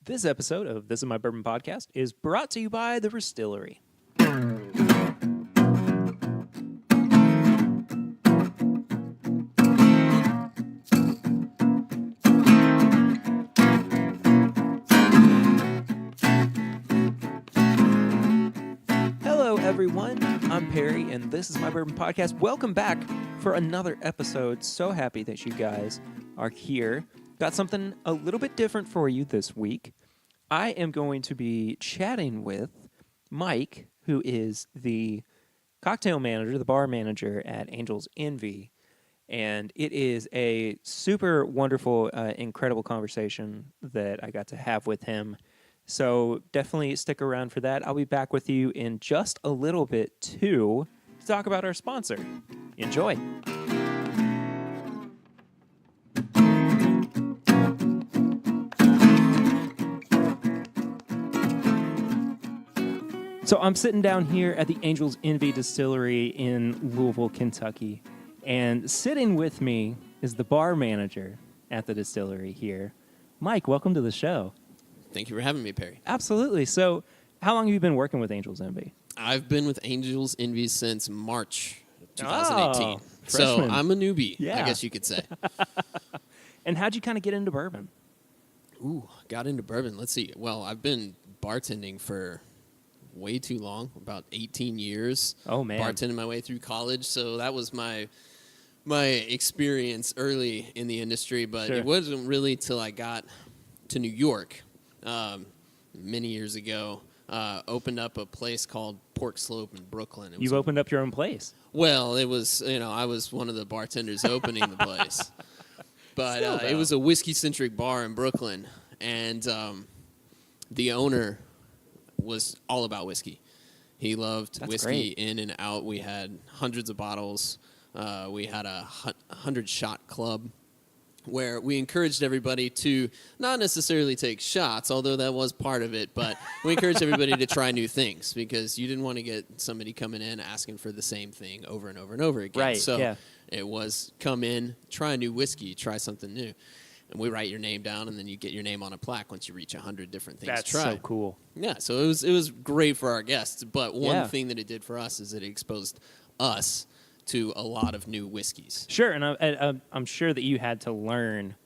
This episode of This Is My Bourbon Podcast is brought to you by The Distillery. Hello, everyone. I'm Perry, and this is My Bourbon Podcast. Welcome back for another episode. So happy that you guys are here. Got something a little bit different for you this week. I am going to be chatting with Mike, who is the cocktail manager, the bar manager at Angel's Envy. And it is a super wonderful, incredible conversation that I got to have with him. So definitely stick around for that. I'll be back with you in just a little bit, too, to talk about our sponsor. Enjoy. So I'm sitting down here at the Angel's Envy Distillery in Louisville, Kentucky, and sitting with me is the bar manager at the distillery here. Mike, welcome to the show. Thank you for having me, Perry. Absolutely. So how long have you been working with Angel's Envy? I've been with Angel's Envy since March 2018. So freshman. I'm a newbie, Yeah. I guess you could say. And how'd you kind of get into bourbon? Ooh, got into bourbon. Let's see. Well, I've been bartending for way too long, about 18 years. Oh, man. Bartending my way through college, so that was my experience early in the industry, but Sure. It wasn't really till I got to New York many years ago. Opened up a place called Pork Slope in Brooklyn. You've opened up your own place. Well, it was, I was one of the bartenders opening the place. But Still, it was a whiskey-centric bar in Brooklyn, and the owner was all about whiskey. He loved That's whiskey great. in and out. We had hundreds of bottles. We had a 100-shot club where we encouraged everybody to not necessarily take shots, although that was part of it, but we encouraged everybody to try new things because you didn't want to get somebody coming in asking for the same thing over and over and over again. Right, So yeah. it was come in, try a new whiskey, try something new. And we write your name down, and then you get your name on a plaque once you reach 100 different things That's to try. so cool. Yeah, so it was great for our guests, but one Yeah. thing that it did for us is it exposed us to a lot of new whiskeys. Sure, and I'm sure that you had to learn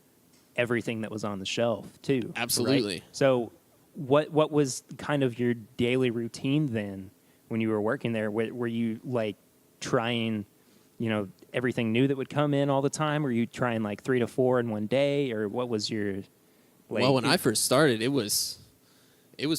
everything that was on the shelf, too. Absolutely. Right? So what was kind of your daily routine then when you were working there? Were you, like, trying, everything new that would come in all the time? Were you trying, like, 3 to 4 in one day? Or what was your... Like, Well, when I first started, it was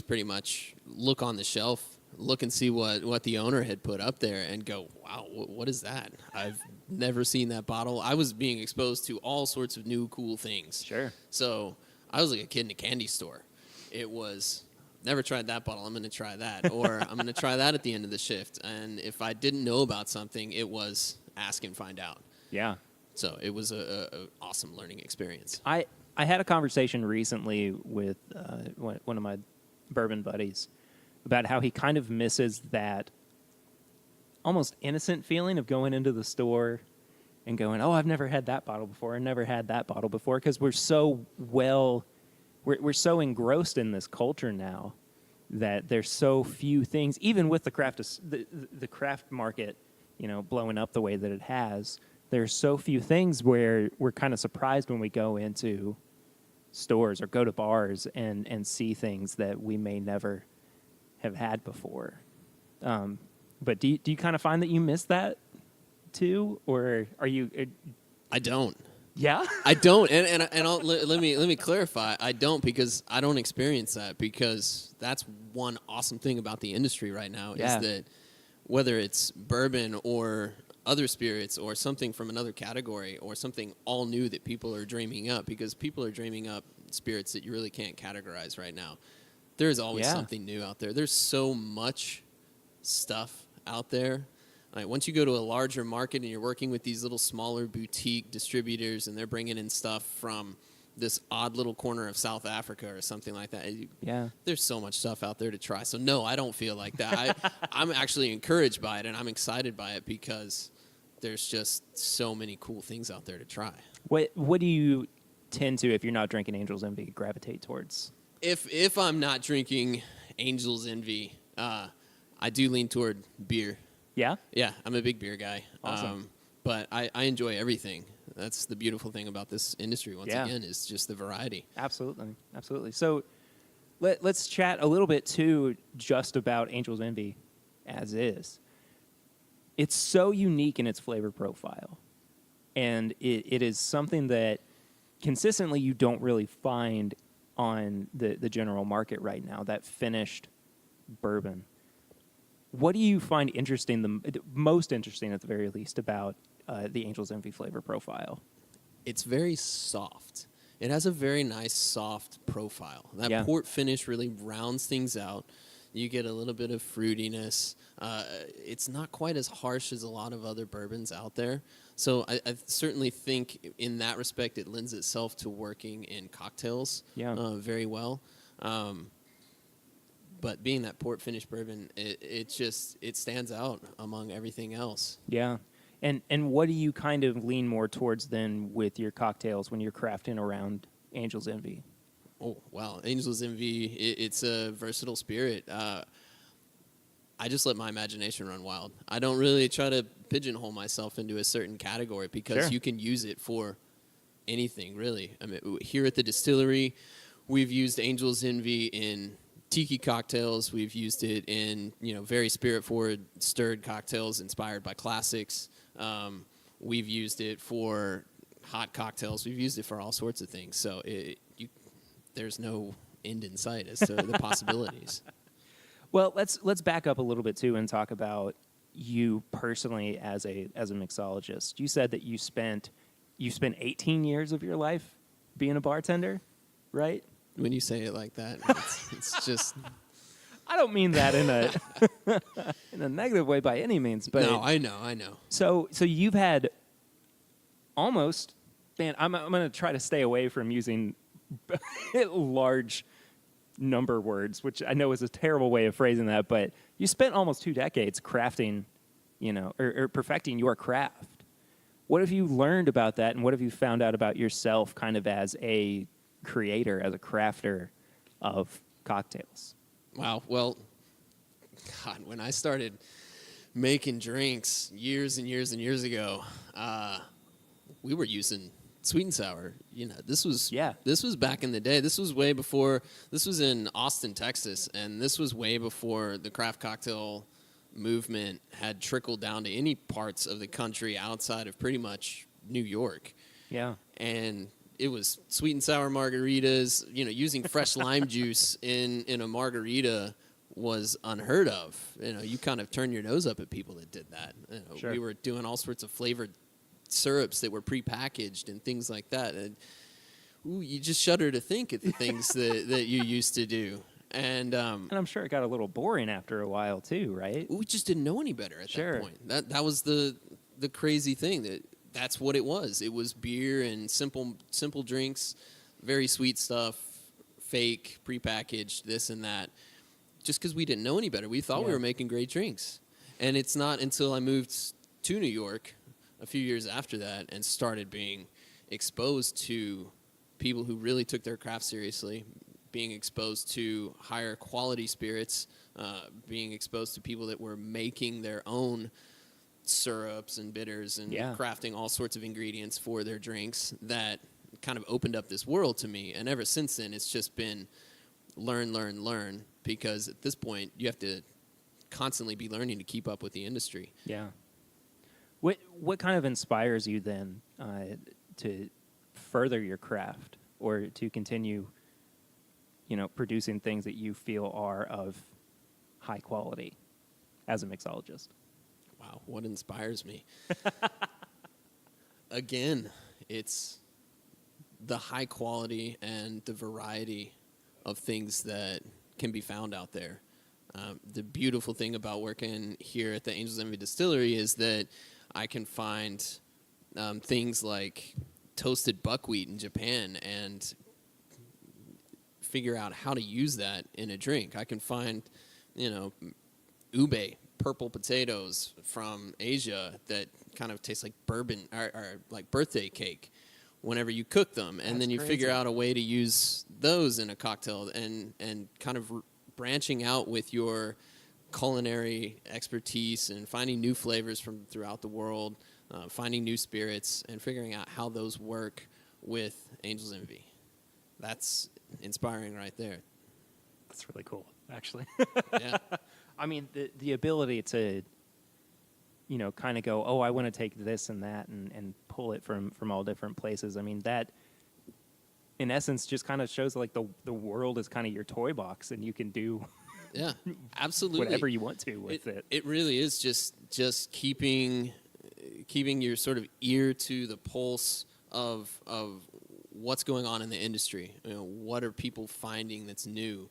pretty much look on the shelf, look and see what the owner had put up there and go, wow, what is that? I've never seen that bottle. I was being exposed to all sorts of new cool things. Sure. So I was like a kid in a candy store. It was, never tried that bottle, I'm going to try that. Or I'm going to try that at the end of the shift. And if I didn't know about something, it was ask and find out. Yeah. So it was a awesome learning experience. I had a conversation recently with one of my bourbon buddies about how he kind of misses that almost innocent feeling of going into the store and going, oh, I've never had that bottle before. I never had that bottle before, because we're so we're so engrossed in this culture now that there's so few things, even with the craft market, blowing up the way that it has. There's so few things where we're kind of surprised when we go into stores or go to bars and see things that we may never have had before. But do you kind of find that you miss that too, or are you? I don't. Yeah, I don't, and let me clarify. I don't, because I don't experience that, because that's one awesome thing about the industry right now is that whether it's bourbon or other spirits or something from another category or something all new that people are dreaming up, because people are dreaming up spirits that you really can't categorize right now. There's always something new out there. There's so much stuff out there. Like, once you go to a larger market and you're working with these little smaller boutique distributors and they're bringing in stuff from this odd little corner of South Africa or something like that, there's so much stuff out there to try. So, no, I don't feel like that. I'm actually encouraged by it, and I'm excited by it because there's just so many cool things out there to try. What do you tend to, if you're not drinking Angel's Envy, gravitate towards? If I'm not drinking Angel's Envy, I do lean toward beer. Yeah? Yeah, I'm a big beer guy. Awesome. But I enjoy everything. That's the beautiful thing about this industry, once Yeah. again, is just the variety. Absolutely. Absolutely. So let's chat a little bit, too, just about Angel's Envy as is. It's so unique in its flavor profile. And it is something that consistently you don't really find on the general market right now, that finished bourbon. What do you find interesting, the most interesting at the very least, about the Angel's Envy flavor profile? It's very soft. It has a very nice soft profile. That port finish really rounds things out. You get a little bit of fruitiness. It's not quite as harsh as a lot of other bourbons out there. So I certainly think in that respect it lends itself to working in cocktails very well. But being that port finish bourbon, it stands out among everything else. Yeah. And what do you kind of lean more towards then with your cocktails when you're crafting around Angel's Envy? Oh, wow. Angel's Envy, it's a versatile spirit. I just let my imagination run wild. I don't really try to pigeonhole myself into a certain category because you can use it for anything, really. I mean, here at the distillery, we've used Angel's Envy in tiki cocktails. We've used it in, very spirit-forward stirred cocktails inspired by classics. We've used it for hot cocktails. We've used it for all sorts of things. So there's no end in sight as to the possibilities. Well, let's back up a little bit too and talk about you personally as a mixologist. You said that you spent 18 years of your life being a bartender, right? When you say it like that, it's just. I don't mean that in a in a negative way by any means, but no, I know. So you've had almost. Man, I'm going to try to stay away from using large number words, which I know is a terrible way of phrasing that, but you spent almost 2 decades crafting, or perfecting your craft. What have you learned about that, and what have you found out about yourself kind of as a creator, as a crafter of cocktails? Wow. Well, God, when I started making drinks years and years and years ago, we were using sweet and sour. This was back in the day. This was way before. This was in Austin, Texas, and this was way before the craft cocktail movement had trickled down to any parts of the country outside of pretty much New York. Yeah. And it was sweet and sour margaritas. Using fresh lime juice in a margarita was unheard of. You kind of turn your nose up at people that did that. Sure. We were doing all sorts of flavored syrups that were prepackaged and things like that. And you just shudder to think at the things that you used to do. And I'm sure it got a little boring after a while too, right? We just didn't know any better at that point. That was the crazy thing. That's what it was. It was beer and simple drinks, very sweet stuff, fake, prepackaged, this and that. Just because we didn't know any better. We thought we were making great drinks. And it's not until I moved to New York a few years after that and started being exposed to people who really took their craft seriously, being exposed to higher quality spirits, being exposed to people that were making their own syrups and bitters and crafting all sorts of ingredients for their drinks, that kind of opened up this world to me. And ever since then, it's just been learn, because at this point, you have to constantly be learning to keep up with the industry. Yeah. What kind of inspires you then to further your craft or to continue, producing things that you feel are of high quality as a mixologist? Wow, what inspires me? Again, it's the high quality and the variety of things that can be found out there. The beautiful thing about working here at the Angel's Envy Distillery is that I can find things like toasted buckwheat in Japan and figure out how to use that in a drink. I can find, ube, purple potatoes from Asia that kind of taste like bourbon or like birthday cake, whenever you cook them, and That's then you crazy. figure out a way to use those in a cocktail, and kind of branching out with your culinary expertise and finding new flavors from throughout the world, finding new spirits, and figuring out how those work with Angel's Envy. That's inspiring right there. That's really cool, actually. Yeah. I mean, the ability to, kind of go, oh, I want to take this and that and pull it from all different places. I mean, that, in essence, just kind of shows like the world is kind of your toy box, and you can do Yeah, absolutely. whatever you want to with it. It really is just keeping your sort of ear to the pulse of what's going on in the industry. What are people finding that's new?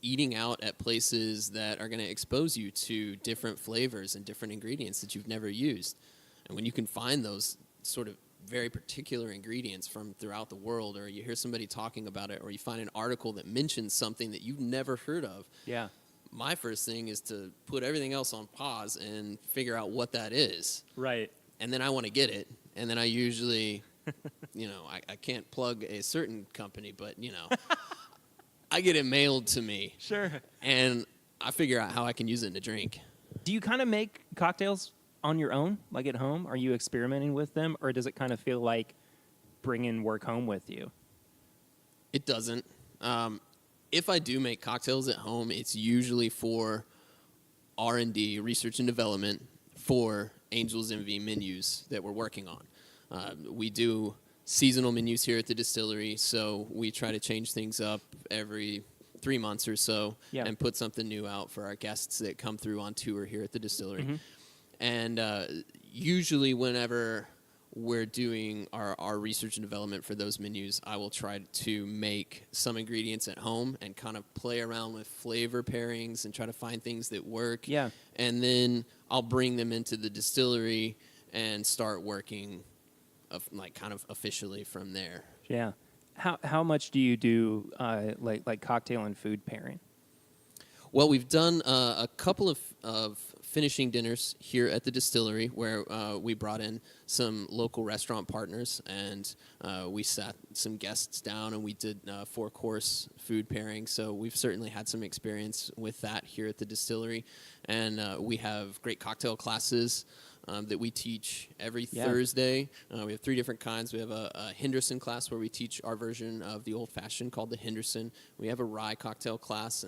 Eating out at places that are going to expose you to different flavors and different ingredients that you've never used. And when you can find those sort of very particular ingredients from throughout the world, or you hear somebody talking about it, or you find an article that mentions something that you've never heard of, Yeah. my first thing is to put everything else on pause and figure out what that is. Right. And then I want to get it. And then I usually, I can't plug a certain company, but, I get it mailed to me. Sure. And I figure out how I can use it in a drink. Do you kind of make cocktails on your own, like at home? Are you experimenting with them, or does it kind of feel like bringing work home with you? It doesn't. If I do make cocktails at home, it's usually for R&D, research and development, for Angel's Envy menus that we're working on. We do seasonal menus here at the distillery, so we try to change things up every 3 months or so, Yeah. and put something new out for our guests that come through on tour here at the distillery. Mm-hmm. And usually whenever we're doing our research and development for those menus, I will try to make some ingredients at home and kind of play around with flavor pairings and try to find things that work. Yeah. And then I'll bring them into the distillery and start working kind of officially from there. Yeah. How much do you do like cocktail and food pairing? Well, we've done a couple of finishing dinners here at the distillery where we brought in some local restaurant partners, and we sat some guests down and we did 4-course food pairing. So we've certainly had some experience with that here at the distillery. And we have great cocktail classes that we teach every Thursday. We have 3 different kinds. We have a Henderson class where we teach our version of the old-fashioned called the Henderson. We have a rye cocktail class,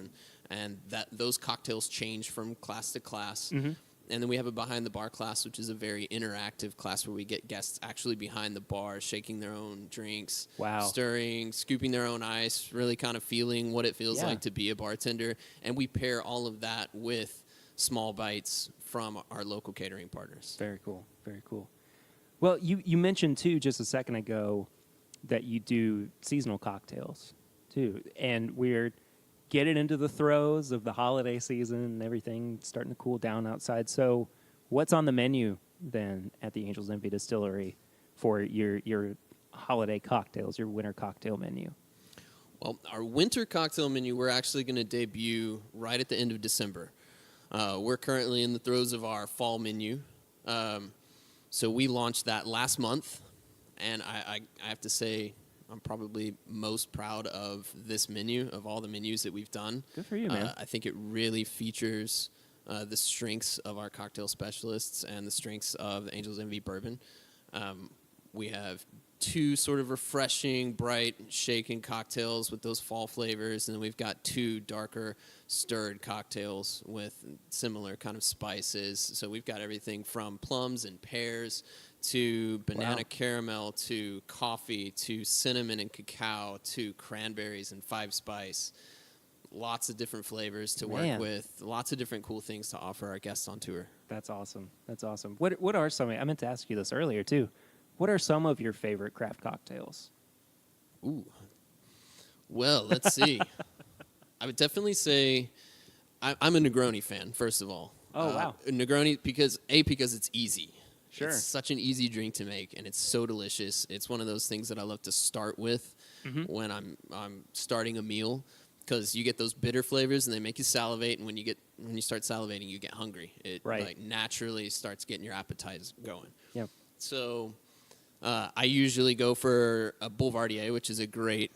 and those cocktails change from class to class. Mm-hmm. And then we have a behind-the-bar class, which is a very interactive class where we get guests actually behind the bar, shaking their own drinks, stirring, scooping their own ice, really kind of feeling what it feels like to be a bartender. And we pair all of that with small bites from our local catering partners. Very cool. Very cool. Well, you mentioned, too, just a second ago that you do seasonal cocktails, too. And we're getting into the throes of the holiday season and everything starting to cool down outside. So what's on the menu, then, at the Angel's Envy Distillery for your holiday cocktails, your winter cocktail menu? Well, our winter cocktail menu, we're actually going to debut right at the end of December. We're currently in the throes of our fall menu. So we launched that last month, and I have to say I'm probably most proud of this menu, of all the menus that we've done. Good for you, man. I think it really features the strengths of our cocktail specialists and the strengths of the Angel's Envy Bourbon. We have 2 sort of refreshing, bright, shaken cocktails with those fall flavors, and then we've got 2 darker, stirred cocktails with similar kind of spices. So we've got everything from plums and pears to banana caramel to coffee to cinnamon and cacao to cranberries and 5-spice. Lots of different flavors to work with, lots of different cool things to offer our guests on tour. That's awesome. That's awesome. What are some? I meant to ask you this earlier, too. What are some of your favorite craft cocktails? Ooh. Well, let's see. I would definitely say I'm a Negroni fan, first of all. Oh, wow. Negroni, because it's easy. Sure. It's such an easy drink to make, and it's so delicious. It's one of those things that I love to start with when I'm starting a meal, because you get those bitter flavors, and they make you salivate, and when you start salivating, you get hungry. It naturally starts getting your appetite going. Yeah. So I usually go for a Boulevardier, which is a great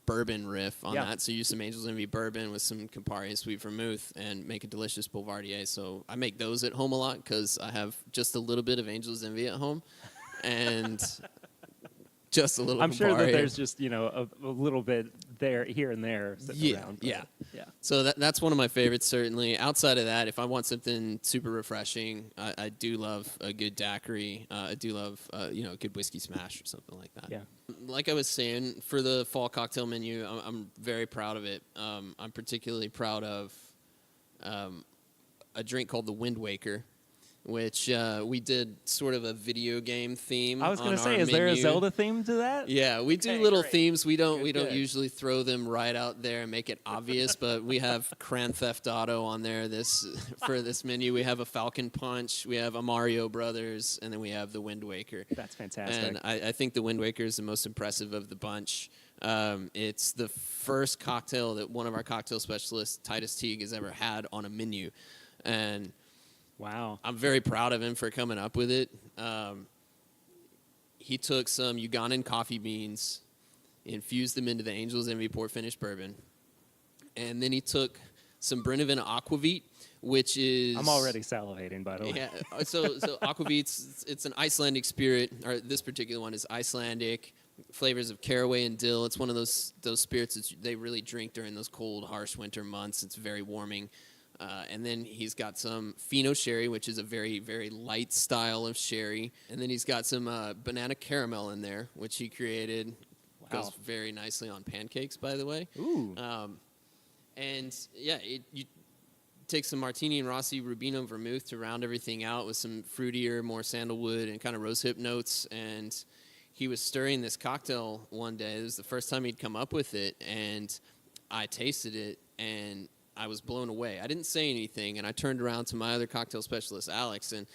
bourbon riff on that. So use some Angel's Envy bourbon with some Campari and sweet vermouth and make a delicious Boulevardier. So I make those at home a lot because I have just a little bit of Angel's Envy at home and just a little I'm Campari. sure that there's just, a little bit there, here and there sitting around. Yeah. Yeah. So that's one of my favorites, certainly. Outside of that, if I want something super refreshing, I do love a good daiquiri. I do love, a good whiskey smash or something like that. Yeah. Like I was saying, for the fall cocktail menu, I'm very proud of it. I'm particularly proud of a drink called the Wind Waker, which we did sort of a video game theme. I was going to say, is there a Zelda theme to that? Yeah, we do little great. themes. We don't Good. usually throw them right out there and make it obvious, but we have Grand Theft Auto on there for this menu. We have a Falcon Punch, we have a Mario Brothers, and then we have the Wind Waker. That's fantastic. And I think the Wind Waker is the most impressive of the bunch. It's the first cocktail that one of our cocktail specialists, Titus Teague, has ever had on a menu. And wow. I'm very proud of him for coming up with it. He took some Ugandan coffee beans, infused them into the Angel's Envy port finish bourbon, and then he took some Brennivin Aquavit, which is... I'm already salivating, by the way. Yeah, so Aquavit, it's an Icelandic spirit, or this particular one is Icelandic, flavors of caraway and dill. It's one of those spirits that they really drink during those cold, harsh winter months. It's very warming. And then he's got some Fino sherry, which is a very, very light style of sherry. And then he's got some banana caramel in there, which he created. Wow. Goes very nicely on pancakes, by the way. Ooh. And yeah, you take some Martini and Rossi Rubino vermouth to round everything out with some fruitier, more sandalwood and kind of rosehip notes. And he was stirring this cocktail one day. It was the first time he'd come up with it, and I tasted it, and I was blown away. I didn't say anything, and I turned around to my other cocktail specialist, Alex, and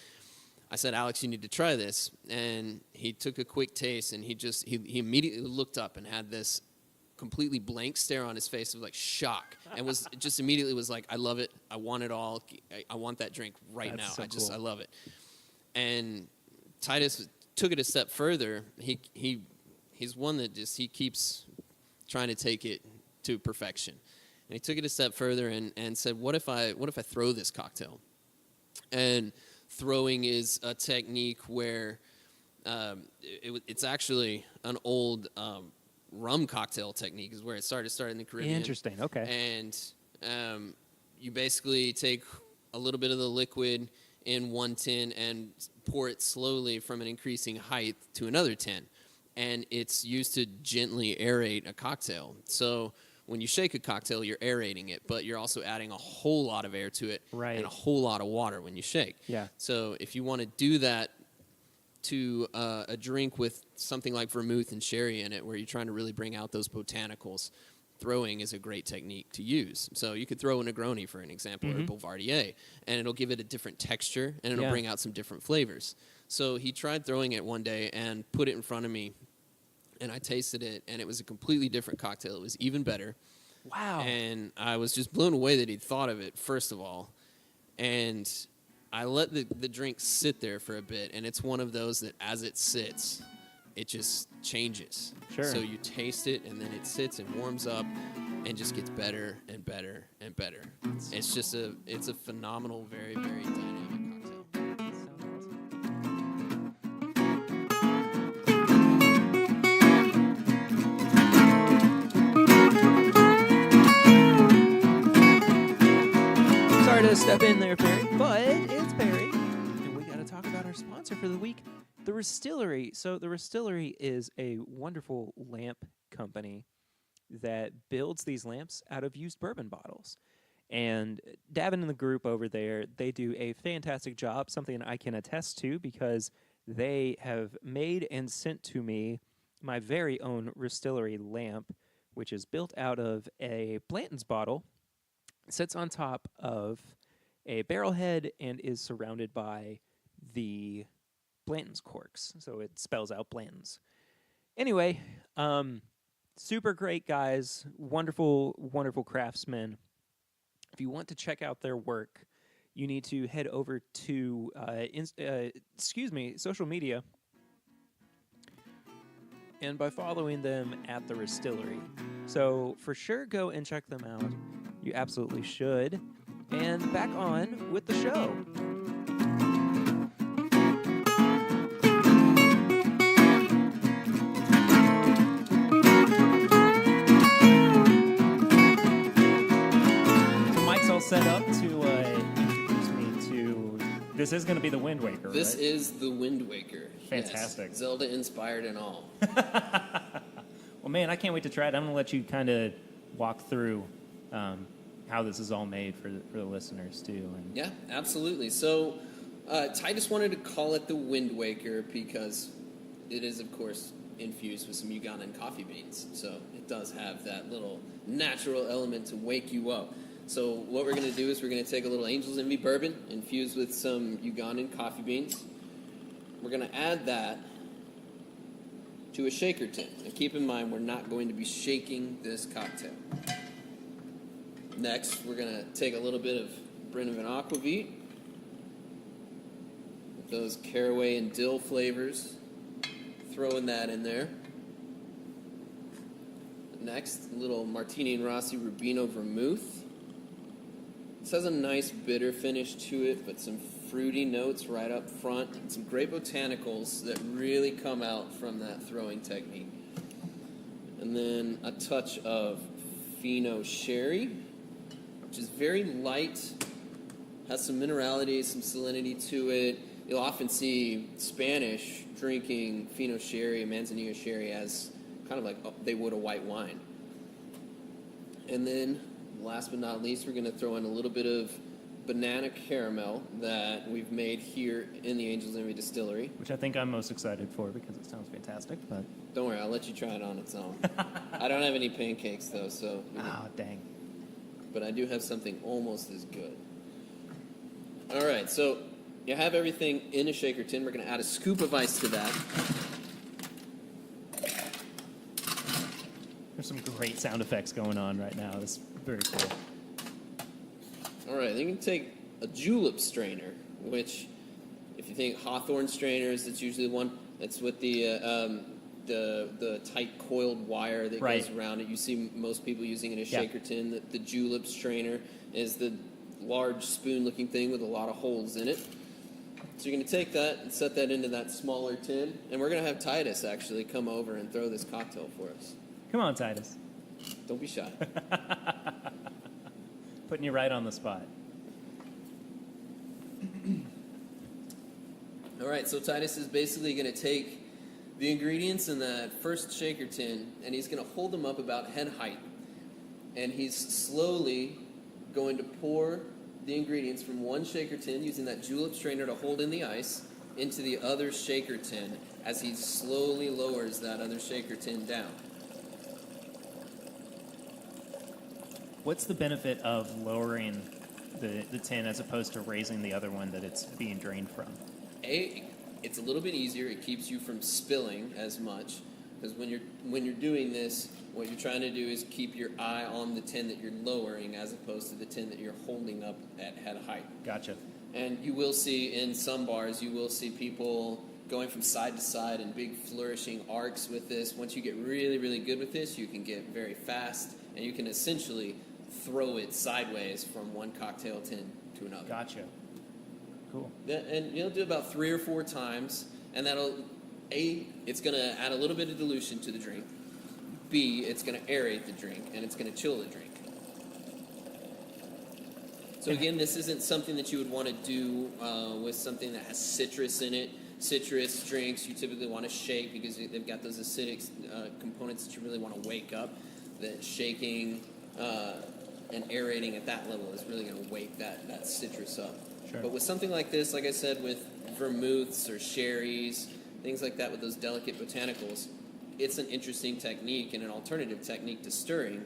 I said, Alex, you need to try this. And he took a quick taste, and he immediately looked up and had this completely blank stare on his face of like shock, and was just immediately was like, I love it. I want it all. I want that drink right now. So cool. I love it. And Titus took it a step further. He's one that he keeps trying to take it to perfection. And he took it a step further and said, what if I throw this cocktail? And throwing is a technique where it's actually an old rum cocktail technique, is where it started in the Caribbean. Interesting, okay. And you basically take a little bit of the liquid in one tin and pour it slowly from an increasing height to another tin. And it's used to gently aerate a cocktail. So when you shake a cocktail, you're aerating it, but you're also adding a whole lot of air to it, right, and a whole lot of water when you shake. Yeah. So if you want to do that to a drink with something like vermouth and sherry in it, where you're trying to really bring out those botanicals, throwing is a great technique to use. So you could throw a Negroni, for an example, or a Boulevardier, and it'll give it a different texture, and it'll bring out some different flavors. So he tried throwing it one day and put it in front of me, and I tasted it, and it was a completely different cocktail. It was even better. Wow. And I was just blown away that he'd thought of it, first of all. And I let the drink sit there for a bit, and it's one of those that as it sits, it just changes. Sure. So you taste it, and then it sits and warms up and just gets better and better and better. It's a phenomenal, very, very dynamic cocktail. To step in there, Perry, but it's Perry, and we got to talk about our sponsor for the week, the Restillery. So the Restillery is a wonderful lamp company that builds these lamps out of used bourbon bottles. And Davin and the group over there, they do a fantastic job, something I can attest to because they have made and sent to me my very own Restillery lamp, which is built out of a Blanton's bottle, sits on top of a barrel head, and is surrounded by the Blanton's corks. So it spells out Blanton's. Anyway, super great guys, wonderful, wonderful craftsmen. If you want to check out their work, you need to head over to social media and by following them at the Restillery. So for sure, go and check them out. You absolutely should. And back on with the show. Mike's all set up to introduce me to. This is going to be the Wind Waker, This right? is the Wind Waker. Fantastic. Yes. Zelda inspired and all. Well, man, I can't wait to try it. I'm going to let you kind of walk through how this is all made for the listeners, too. And Yeah, absolutely. So Titus wanted to call it the Wind Waker because it is, of course, infused with some Ugandan coffee beans. So it does have that little natural element to wake you up. So what we're going to do is we're going to take a little Angel's Envy bourbon infused with some Ugandan coffee beans. We're going to add that to a shaker tin. And keep in mind, we're not going to be shaking this cocktail. Next, we're going to take a little bit of Brenneman Aquavit with those caraway and dill flavors. Throwing that in there. Next, a little Martini and Rossi Rubino Vermouth. This has a nice bitter finish to it, but some fruity notes right up front, and some great botanicals that really come out from that throwing technique. And then a touch of Fino Sherry, which is very light, has some minerality, some salinity to it. You'll often see Spanish drinking Fino Sherry and Manzanillo Sherry as kind of like they would a white wine. And then, last but not least, we're going to throw in a little bit of banana caramel that we've made here in the Angel's Envy Distillery. which I think I'm most excited for because it sounds fantastic. But Don't worry, I'll let you try it on its own. I don't have any pancakes, though, so... dang. But I do have something almost as good. All right, so you have everything in a shaker tin. We're going to add a scoop of ice to that. There's some great sound effects going on right now. It's very cool. All right, then you can take a julep strainer, which, if you think Hawthorne strainers, that's usually the one that's with the tight coiled wire that Right. goes around it. You see most people using it in a shaker tin. The julep strainer is the large spoon-looking thing with a lot of holes in it. So you're going to take that and set that into that smaller tin, and we're going to have Titus actually come over and throw this cocktail for us. Come on, Titus. Don't be shy. Putting you right on the spot. All right, so Titus is basically going to take the ingredients in that first shaker tin, and he's going to hold them up about head height. And he's slowly going to pour the ingredients from one shaker tin, using that julep strainer to hold in the ice, into the other shaker tin as he slowly lowers that other shaker tin down. What's the benefit of lowering the tin as opposed to raising the other one that it's being drained from? It's a little bit easier. It keeps you from spilling as much, because when you're doing this, what you're trying to do is keep your eye on the tin that you're lowering as opposed to the tin that you're holding up at head height. Gotcha. And you will see in some bars, you will see people going from side to side in big flourishing arcs with this. Once you get really, really good with this, you can get very fast, and you can essentially throw it sideways from one cocktail tin to another. Gotcha. Cool. And you'll do about 3 or 4 times, and that'll, A, it's going to add a little bit of dilution to the drink. B, it's going to aerate the drink, and it's going to chill the drink. So again, this isn't something that you would want to do with something that has citrus in it. Citrus drinks you typically want to shake because they've got those acidic components that you really want to wake up. That shaking and aerating at that level is really going to wake that citrus up. Sure. But with something like this, like I said, with vermouths or sherries, things like that with those delicate botanicals, it's an interesting technique and an alternative technique to stirring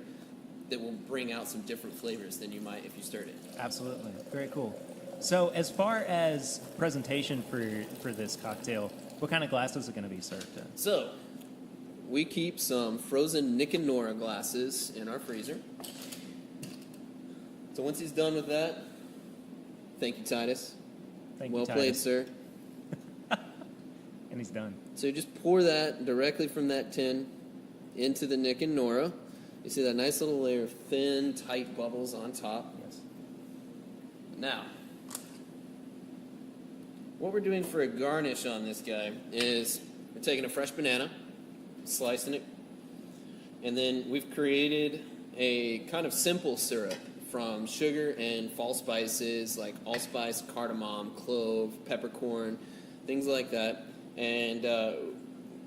that will bring out some different flavors than you might if you stirred it. Absolutely. Very cool. So as far as presentation for this cocktail, what kind of glasses are going to be served in? So, we keep some frozen Nick and Nora glasses in our freezer. So once he's done with that, thank you, Titus. Thank you, Well Titus. played, sir. And And he's done. So you just pour that directly from that tin into the Nick and Nora. You see that nice little layer of thin, tight bubbles on top. Yes. Now, what we're doing for a garnish on this guy is we're taking a fresh banana, slicing it, and then we've created a kind of simple syrup from sugar and fall spices like allspice, cardamom, clove, peppercorn, things like that. And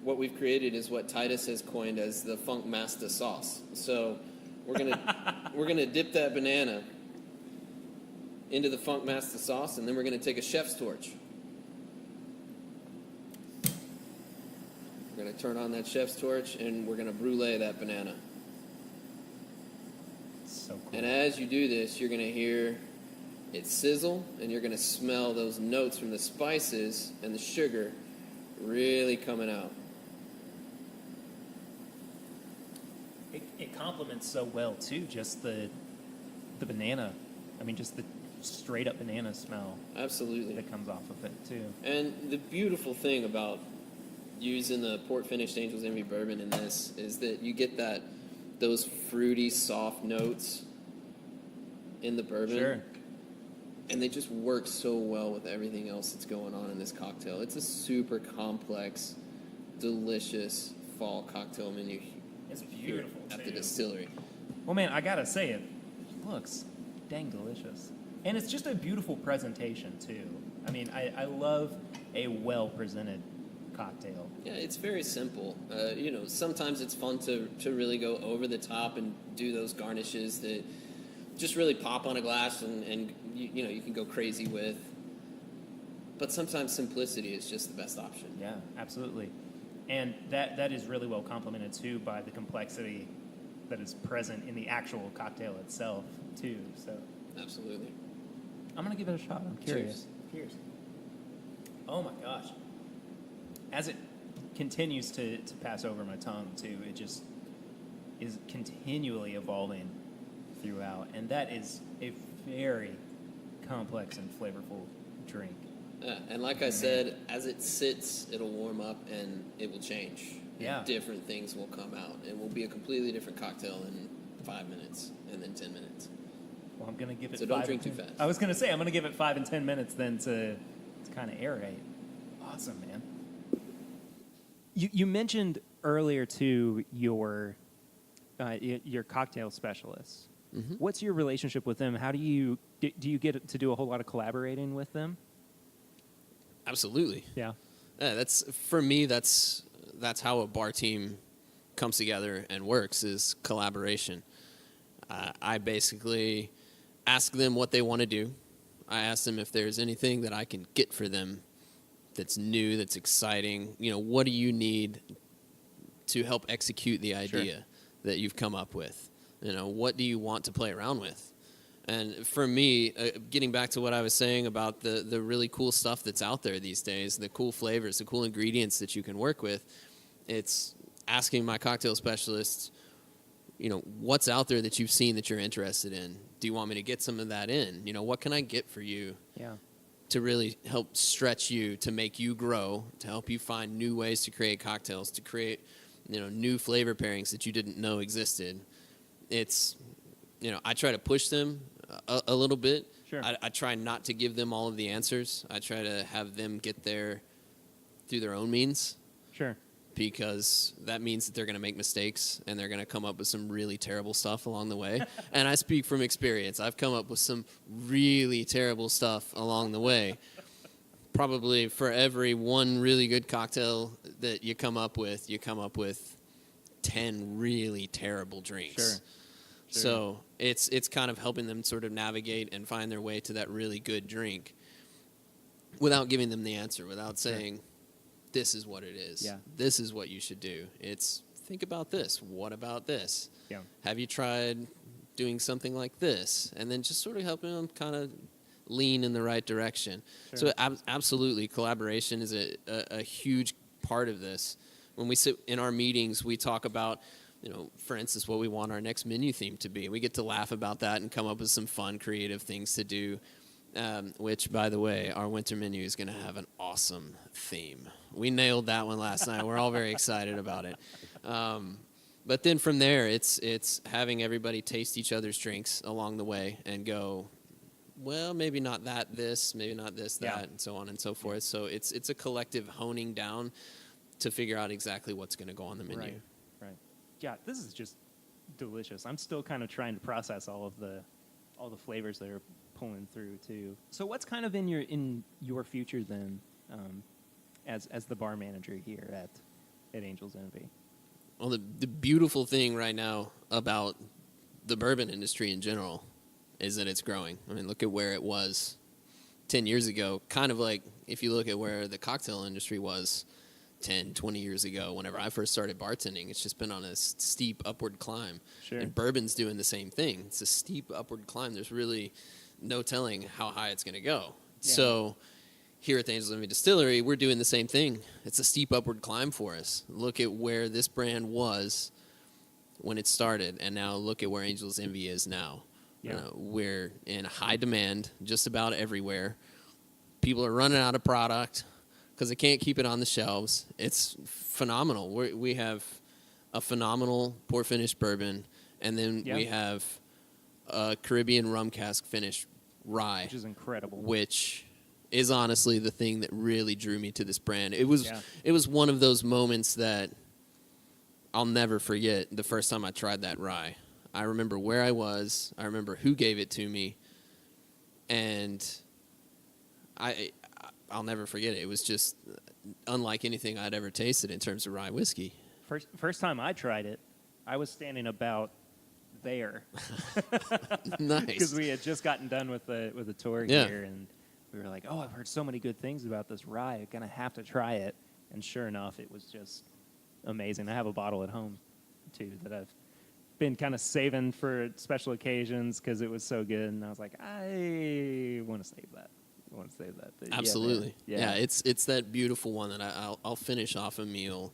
what we've created is what Titus has coined as the Funk Master sauce. So we're gonna dip that banana into the Funk Master sauce, and then we're gonna take a chef's torch. We're gonna turn on that chef's torch, and we're gonna brulee that banana. So cool. And as you do this, you're going to hear it sizzle, and you're going to smell those notes from the spices and the sugar really coming out. It complements so well too. Just the banana. I mean, just the straight up banana smell Absolutely. that comes off of it too. And the beautiful thing about using the port finished Angel's Envy bourbon in this is that you get those fruity, soft notes in the bourbon. Sure. And they just work so well with everything else that's going on in this cocktail. It's a super complex, delicious fall cocktail menu. It's beautiful At too. the distillery. Well, man, I gotta say it looks dang delicious, and it's just a beautiful presentation too. I mean, I love a well presented cocktail. Yeah, it's very simple. Sometimes it's fun to really go over the top and do those garnishes that just really pop on a glass and you can go crazy with. But sometimes simplicity is just the best option. Yeah, absolutely. And that is really well complemented too by the complexity that is present in the actual cocktail itself too. So Absolutely. I'm gonna give it a shot. I'm curious. Cheers. Oh my gosh. As it continues to pass over my tongue too, it just is continually evolving throughout, and that is a very complex and flavorful drink. Yeah, and like I said, as it sits, it'll warm up and it will change. Yeah. And different things will come out. It will be a completely different cocktail in 5 minutes and then 10 minutes. Well, I'm gonna give it. So don't 5 drink and too 10 fast. I was gonna say I'm gonna give it 5 and 10 minutes then to kind of aerate. Awesome, man. You mentioned earlier too your cocktail specialists. Mm-hmm. What's your relationship with them? How do you get to do a whole lot of collaborating with them? Absolutely. Yeah. Yeah, for me. That's how a bar team comes together and works, is collaboration. I basically ask them what they want to do. I ask them if there's anything that I can get for them that's new, that's exciting. What do you need to help execute the idea that you've come up with? What do you want to play around with? And for me, getting back to what I was saying about the really cool stuff that's out there these days, the cool flavors, the cool ingredients that you can work with, it's asking my cocktail specialists, what's out there that you've seen that you're interested in? Do you want me to get some of that in? What can I get for you to really help stretch you, to make you grow, to help you find new ways to create cocktails, to create, new flavor pairings that you didn't know existed? It's, I try to push them a little bit. Sure. I try not to give them all of the answers. I try to have them get there through their own means. Sure. Because that means that they're going to make mistakes and they're going to come up with some really terrible stuff along the way. And I speak from experience. I've come up with some really terrible stuff along the way. Probably for every one really good cocktail that you come up with 10 really terrible drinks. Sure. So it's kind of helping them sort of navigate and find their way to that really good drink without giving them the answer, without saying, this is what it is. Yeah. This is what you should do. It's, think about this. What about this? Yeah. Have you tried doing something like this? And then just sort of helping them kind of lean in the right direction. Sure. So absolutely, collaboration is a huge part of this. When we sit in our meetings, we talk about, for instance, what we want our next menu theme to be. We get to laugh about that and come up with some fun, creative things to do. Which, by the way, our winter menu is going to have an awesome theme. We nailed that one last night. We're all very excited about it. But then from there, it's having everybody taste each other's drinks along the way and go, well, maybe not this, maybe not this, that, and so on and so forth. So it's a collective honing down to figure out exactly what's going to go on the menu. Right. Yeah, this is just delicious. I'm still kind of trying to process all the flavors that are pulling through too. So what's kind of in your future then, as the bar manager here at Angel's Envy? Well, the beautiful thing right now about the bourbon industry in general is that it's growing. I mean, look at where it was 10 years ago. Kind of like if you look at where the cocktail industry was 10, 20 years ago, whenever I first started bartending, it's just been on a steep upward climb. Sure. And bourbon's doing the same thing. It's a steep upward climb. There's really no telling how high it's going to go. Yeah. So here at the Angel's Envy Distillery, we're doing the same thing. It's a steep upward climb for us. Look at where this brand was when it started, and now look at where Angel's Envy is now. Yeah. We're in high demand just about everywhere. People are running out of product because they can't keep it on the shelves. It's phenomenal. We have a phenomenal pour finish bourbon, and then we have a Caribbean rum cask finished rye, which is incredible. Which is honestly the thing that really drew me to this brand. It was one of those moments that I'll never forget. The first time I tried that rye, I remember where I was. I remember who gave it to me, and I'll never forget it. It was just unlike anything I'd ever tasted in terms of rye whiskey. First time I tried it, I was standing about there. Nice. Because we had just gotten done with the tour here, and we were like, oh, I've heard so many good things about this rye. I'm going to have to try it. And sure enough, it was just amazing. I have a bottle at home, too, that I've been kind of saving for special occasions because it was so good. And I was like, I want to save that. But absolutely. Yeah, it's that beautiful one that I'll finish off a meal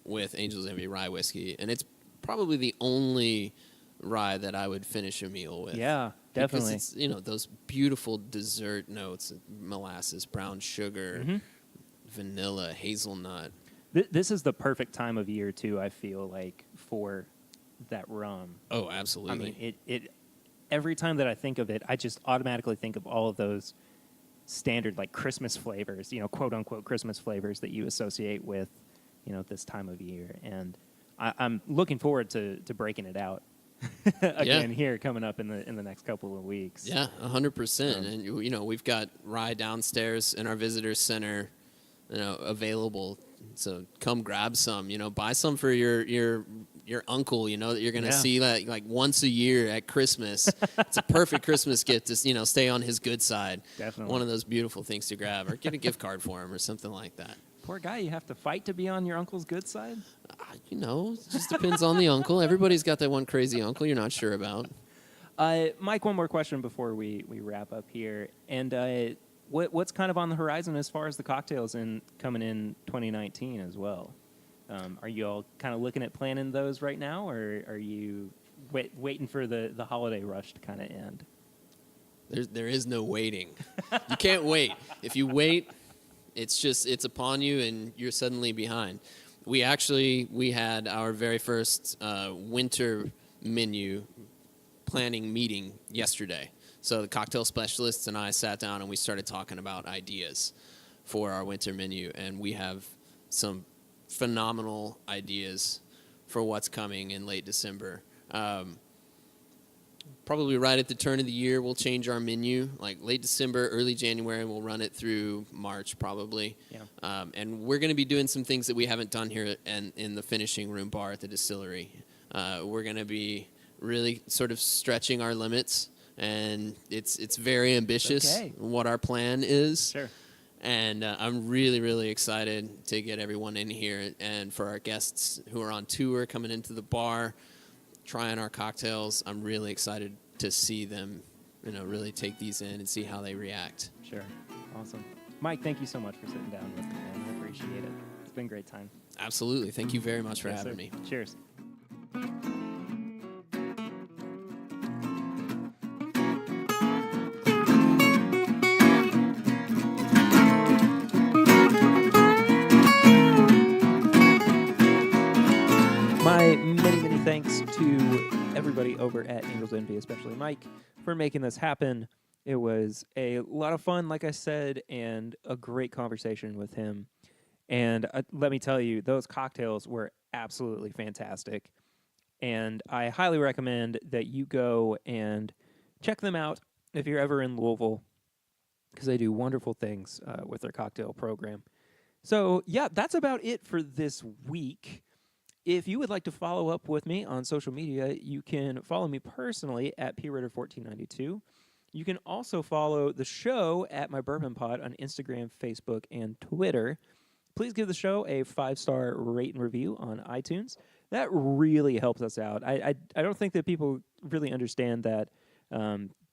with Angel's Envy rye whiskey. And it's probably the only rye that I would finish a meal with. Yeah, definitely. Because it's, those beautiful dessert notes, molasses, brown sugar, vanilla, hazelnut. This is the perfect time of year, too, I feel like, for that rum. Oh, absolutely. I mean, it every time that I think of it, I just automatically think of all of those standard, like, Christmas flavors, quote-unquote Christmas flavors that you associate with, this time of year. And I'm looking forward to breaking it out again here coming up in the next couple of weeks. Yeah, 100%. And we've got rye downstairs in our visitor center, available. So come grab some. Buy some for your uncle. That you're going to see like once a year at Christmas. It's a perfect Christmas gift to stay on his good side. Definitely one of those beautiful things to grab, or get a gift card for him or something like that. Poor guy, you have to fight to be on your uncle's good side? It just depends on the uncle. Everybody's got that one crazy uncle you're not sure about. Mike, one more question before we wrap up here. And what's kind of on the horizon as far as the cocktails coming in 2019 as well? Are you all kind of looking at planning those right now, or are you waiting for the holiday rush to kind of end? There is no waiting. You can't wait. If you wait, it's upon you, and you're suddenly behind. We had our very first winter menu planning meeting yesterday. So the cocktail specialists and I sat down and we started talking about ideas for our winter menu, and we have some phenomenal ideas for what's coming in late December. Probably right at the turn of the year, we'll change our menu. Like late December, early January, we'll run it through March probably. Yeah. And we're going to be doing some things that we haven't done here in the finishing room bar at the distillery. We're going to be really sort of stretching our limits, and it's very ambitious what our plan is. Sure. And I'm really, really excited to get everyone in here, and for our guests who are on tour coming into the bar, trying our cocktails. I'm really excited to see them, really take these in and see how they react. Sure. Awesome. Mike, thank you so much for sitting down with me, man. I appreciate it. It's been a great time. Absolutely. Thank you very much for having me. Cheers. everybody over at Angels Envy, especially Mike, for making this happen. It was a lot of fun, like I said, and a great conversation with him. And let me tell you, those cocktails were absolutely fantastic. And I highly recommend that you go and check them out if you're ever in Louisville, because they do wonderful things with their cocktail program. So, yeah, that's about it for this week. If you would like to follow up with me on social media, you can follow me personally at pritter1492. You can also follow the show at My Bourbon Pod on Instagram, Facebook, and Twitter. Please give the show a 5-star rate and review on iTunes. That really helps us out. I don't think that people really understand that.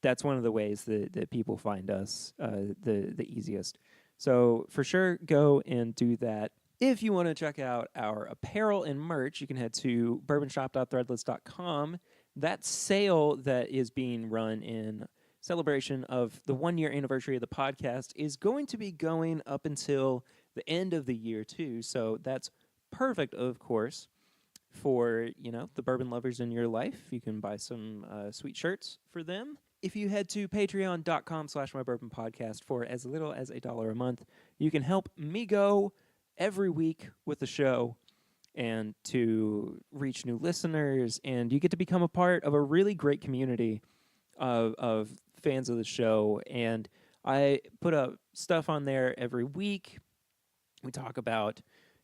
That's one of the ways that people find us the easiest. So for sure, go and do that. If you want to check out our apparel and merch, you can head to bourbonshop.threadless.com. That sale that is being run in celebration of the 1-year anniversary of the podcast is going to be going up until the end of the year too. So that's perfect, of course, for, the bourbon lovers in your life. You can buy some sweet shirts for them. If you head to patreon.com/mybourbonpodcast for as little as $1 a month, you can help me go every week with the show and to reach new listeners, and you get to become a part of a really great community of fans of the show. And I put up stuff on there every week. We talk about,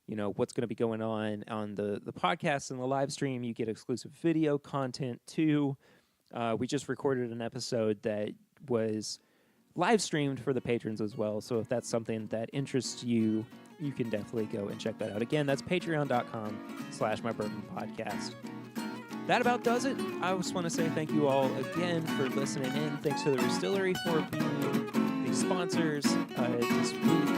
what's going to be going on the podcast and the live stream. You get exclusive video content too. We just recorded an episode that was live streamed for the patrons as well. So if that's something that interests you, you can definitely go and check that out. Again, that's patreon.com/mybourbonpodcast. That about does it. I just want to say thank you all again for listening in. Thanks to the Distillery for being the sponsors this week.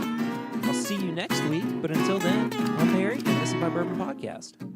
I'll see you next week, but until then, I'm Harry, and this is My Bourbon Podcast.